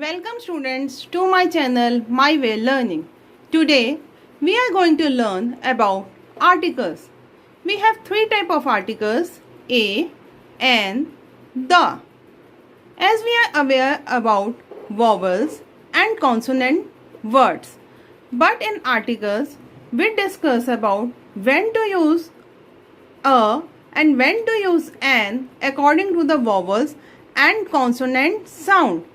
Welcome students to my channel My Way Learning. Today we are going to learn about articles. We have three types of articles: a, an, the. As we are aware about vowels and consonant words, but in articles we discuss about when to use a and when to use an according to the vowels and consonant sound.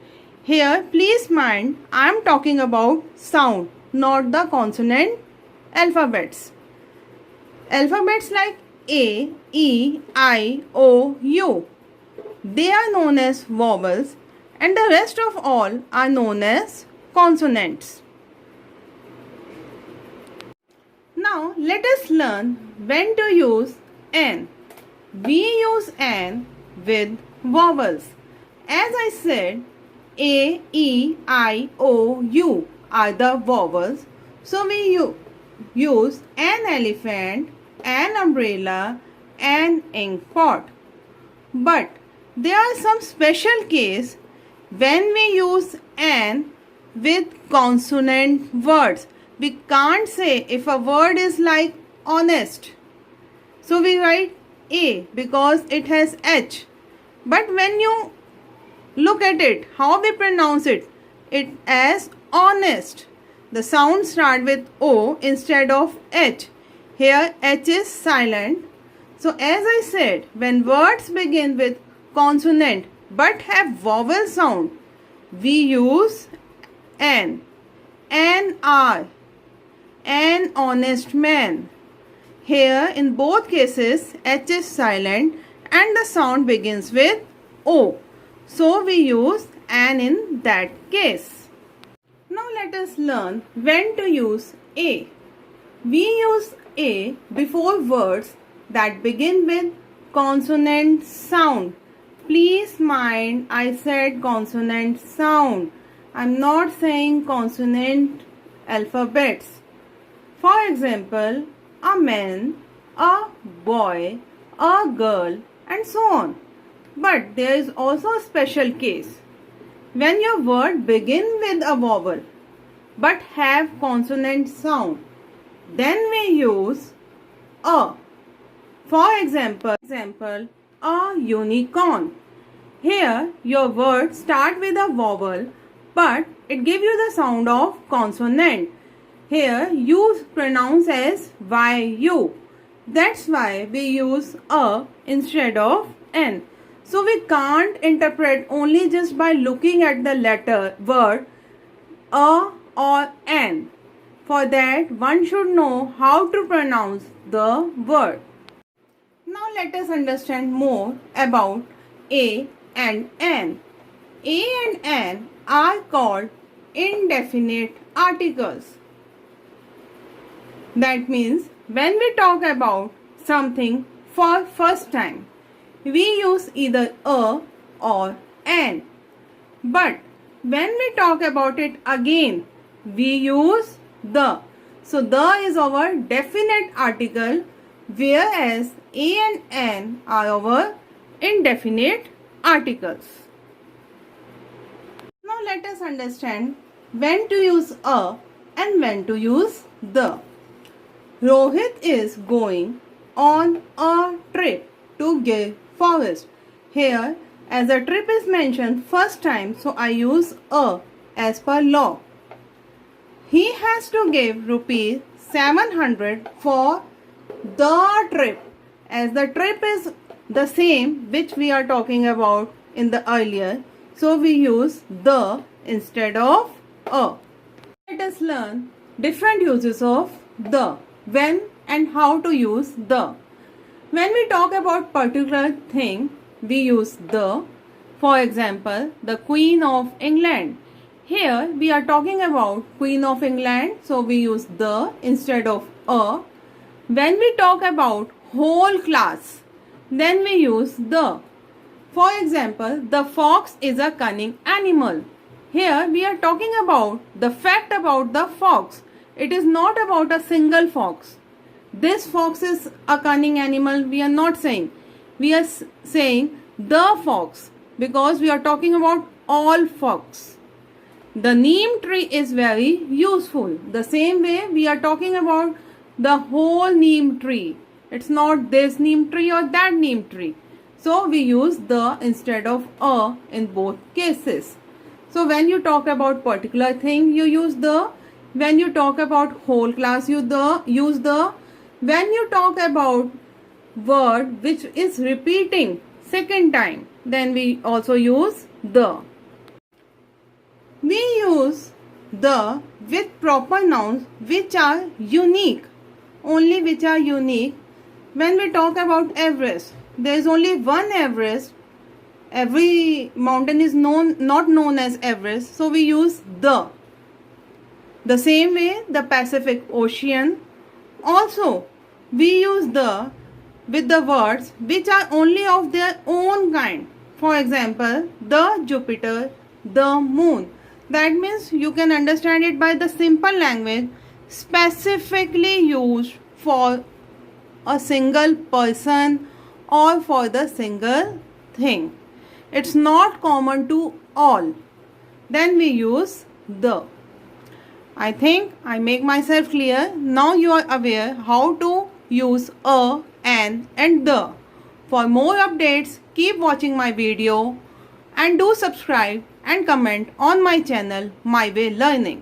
Here please mind I am talking about sound, not the consonant alphabets. Alphabets like A, E, I, O, U. They are known as vowels and the rest of all are known as consonants. Now let us learn when to use an. We use an with vowels. As I said, A, E, I, O, U are the vowels. So we use an elephant, an umbrella, an ink pot. But there are some special case when we use an with consonant words. We can't say if a word is like honest. So we write A because it has H. But when you look at it, how we pronounce it as honest. The sound start with O instead of H. Here H is silent. So as I said, when words begin with consonant but have vowel sound, we use an R, an honest man. Here in both cases H is silent and the sound begins with O. So we use an in that case. Now let us learn when to use A. We use A before words that begin with consonant sound. Please mind I said consonant sound. I am not saying consonant alphabets. For example, a man, a boy, a girl and so on. But there is also a special case. When your word begin with a vowel but have consonant sound, then we use a. For example, a unicorn. Here your word start with a vowel but it gives you the sound of consonant. Here you pronounce as YU. That's why we use a instead of n. So we can't interpret only just by looking at the letter word a or n. For that one should know how to pronounce the word. Now let us understand more about a and an. A and an are called indefinite articles. That means when we talk about something for first time, we use either a or an. But when we talk about it again, we use the. So the is our definite article, whereas a and an are our indefinite articles. Now let us understand when to use a and when to use the. Rohit is going on a trip to give forest. Here as a trip is mentioned first time, so I use a as per law. He has to give rupees 700 for the trip. As the trip is the same which we are talking about in the earlier, so we use the instead of a. Let us learn different uses of the. When and how to use the. When we talk about particular thing, we use the. For example, the Queen of England. Here we are talking about Queen of England, so we use the instead of a. When we talk about whole class, then we use the. For example, the fox is a cunning animal. Here we are talking about the fact about the fox. It is not about a single fox. This fox is a cunning animal, we are not saying. We are saying the fox because we are talking about all fox. The neem tree is very useful. The same way we are talking about the whole neem tree. It's not this neem tree or that neem tree. So we use the instead of a in both cases. So when you talk about particular thing, you use the. When you talk about whole class, you use the. When you talk about word which is repeating second time, then we also use the. We use the with proper nouns which are unique. Only which are unique. When we talk about Everest, there is only one Everest. Every mountain is not known as Everest, so we use the. The same way, the Pacific Ocean. Also, we use the with the words which are only of their own kind. For example, the Jupiter, the moon. That means you can understand it by the simple language specifically used for a single person or for the single thing. It's not common to all. Then we use the. I think I make myself clear. Now you are aware how to use a, an and the. For more updates, keep watching my video and do subscribe and comment on my channel My Way Learning.